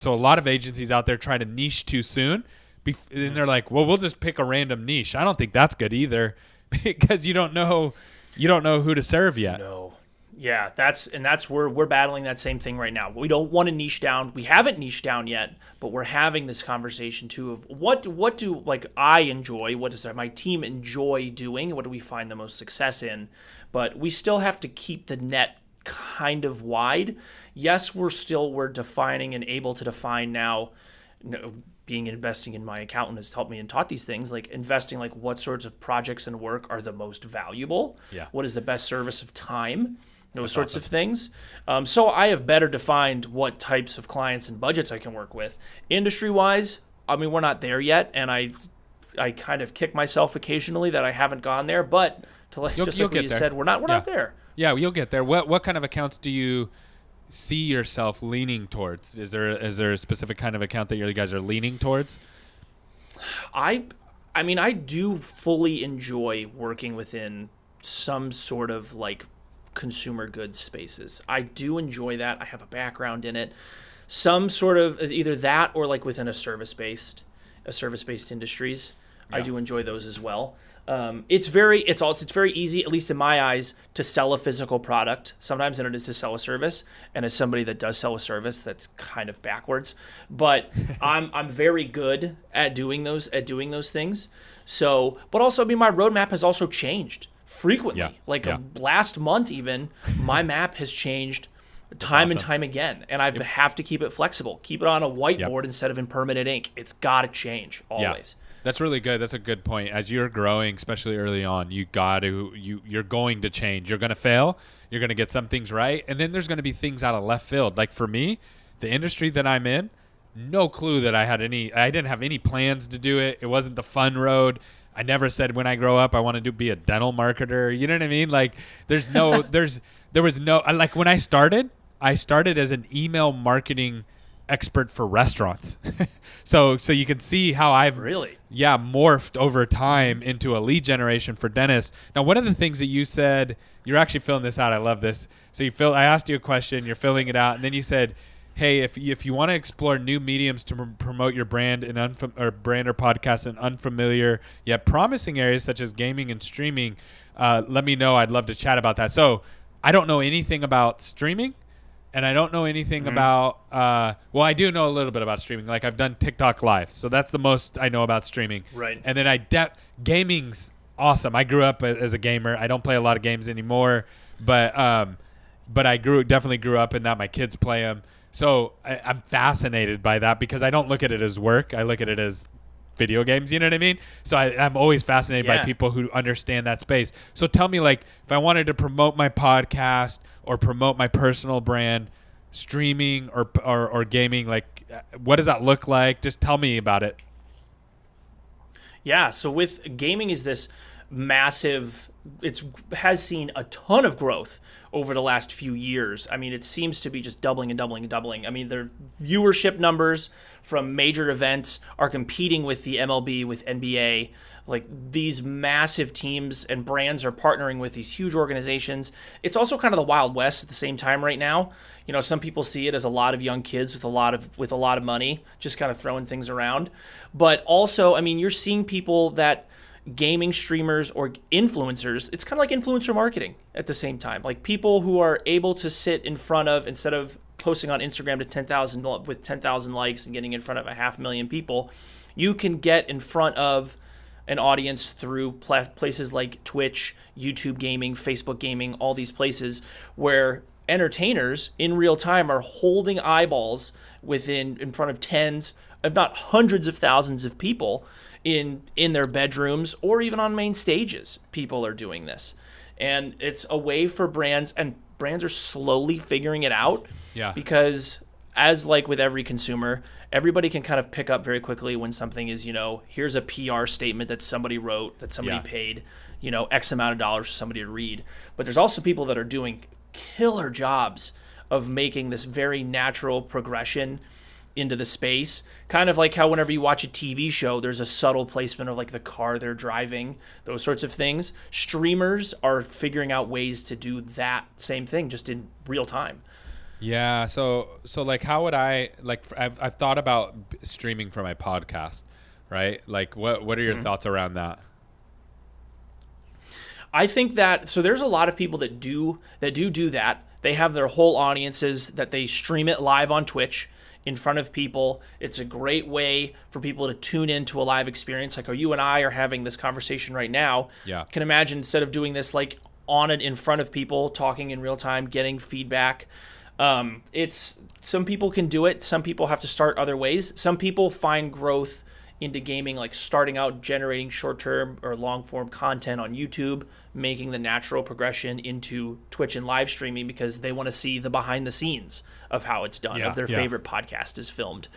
So a lot of agencies out there try to niche too soon. And they're like, well, we'll just pick a random niche. I don't think that's good either because you don't know who to serve yet. No. Yeah, that's where we're battling that same thing right now. We don't want to niche down. We haven't niched down yet, but we're having this conversation too of what do like I enjoy, what does my team enjoy doing, what do we find the most success in? But we still have to keep the net kind of wide. Yes, we're defining and able to define now. Investing in my accountant has helped me and taught these things, like investing, like what sorts of projects and work are the most valuable. Yeah. What is the best service of time? Those sorts of things. So I have better defined what types of clients and budgets I can work with. Industry-wise, I mean, we're not there yet, and I kind of kick myself occasionally that I haven't gone there. But like what you said, we're not there. Yeah, you'll get there. What kind of accounts do you see yourself leaning towards? Is there a specific kind of account that you guys are leaning towards? I mean, I do fully enjoy working within some sort of like consumer goods spaces. I do enjoy that. I have a background in it. Some sort of either that or like within a service-based industries. Yeah. I do enjoy those as well. It's very easy, at least in my eyes, to sell a physical product sometimes than it is to sell a service. And as somebody that does sell a service, that's kind of backwards. But I'm very good at doing those things. So, but also, I mean, my roadmap has also changed frequently. Yeah. Last month even, my map has changed time and time again. And I have to keep it flexible. Keep it on a whiteboard instead of in permanent ink. It's got to change always. Yeah. That's really good. That's a good point. As you're growing, especially early on, you're going to change. You're going to fail. You're going to get some things right. And then there's going to be things out of left field. Like for me, the industry that I'm in, no clue that I didn't have any plans to do it. It wasn't the fun road. I never said when I grow up, I want to be a dental marketer. You know what I mean? Like there was no, like when I started as an email marketing expert for restaurants. so you can see how I've morphed over time into a lead generation for dentists. Now, one of the things that you said, you're actually filling this out. I love this. So I asked you a question, you're filling it out, and then you said, hey, if you want to explore new mediums to promote your brand or brand or podcast in unfamiliar yet promising areas such as gaming and streaming, let me know. I'd love to chat about that. So I don't know anything about streaming. And I don't know anything about, I do know a little bit about streaming. Like I've done TikTok live. So that's the most I know about streaming. Right. And then gaming's awesome. I grew up as a gamer. I don't play a lot of games anymore, but I definitely grew up in that. My kids play them. So I'm fascinated by that because I don't look at it as work. I look at it as video games, you know what I mean? So I'm always fascinated by people who understand that space. So tell me, like, if I wanted to promote my podcast or promote my personal brand, streaming or gaming, like, what does that look like? Just tell me about it. Yeah, so with gaming is this massive, has seen a ton of growth over the last few years. I mean, it seems to be just doubling and doubling and doubling. I mean, their viewership numbers from major events are competing with the MLB, with NBA. Like these massive teams and brands are partnering with these huge organizations. It's also kind of the Wild West at the same time right now. You know, some people see it as a lot of young kids with a lot of money, just kind of throwing things around. But also, I mean, you're seeing people that gaming streamers or influencers, it's kind of like influencer marketing at the same time. Like people who are able to sit in front of, instead of posting on Instagram to 10,000 with 10,000 likes and getting in front of 500,000 people, you can get in front of an audience through places like Twitch, YouTube gaming, Facebook gaming, all these places where entertainers in real time are holding eyeballs in front of tens, if not hundreds of thousands of people in their bedrooms or even on main stages. People are doing this. And it's a way for brands, and brands are slowly figuring it out. Yeah. Because as like with every consumer, everybody can kind of pick up very quickly when something is, here's a PR statement that somebody wrote, that somebody paid, X amount of dollars for somebody to read. But there's also people that are doing killer jobs of making this very natural progression into the space. Kind of like how whenever you watch a TV show, there's a subtle placement of like the car they're driving, those sorts of things. Streamers are figuring out ways to do that same thing just in real time. Yeah. So like, how would I like? I've thought about streaming for my podcast, right? Like, what are your thoughts around that? I think that so there's a lot of people that do that. They have their whole audiences that they stream it live on Twitch in front of people. It's a great way for people to tune into a live experience. Like, you and I are having this conversation right now. Yeah. Can imagine instead of doing this like on it in front of people, talking in real time, getting feedback. It's some people can do it. Some people have to start other ways. Some people find growth into gaming, like starting out generating short-term or long-form content on YouTube, making the natural progression into Twitch and live streaming because they want to see the behind the scenes of how it's done, of their favorite podcast is filmed.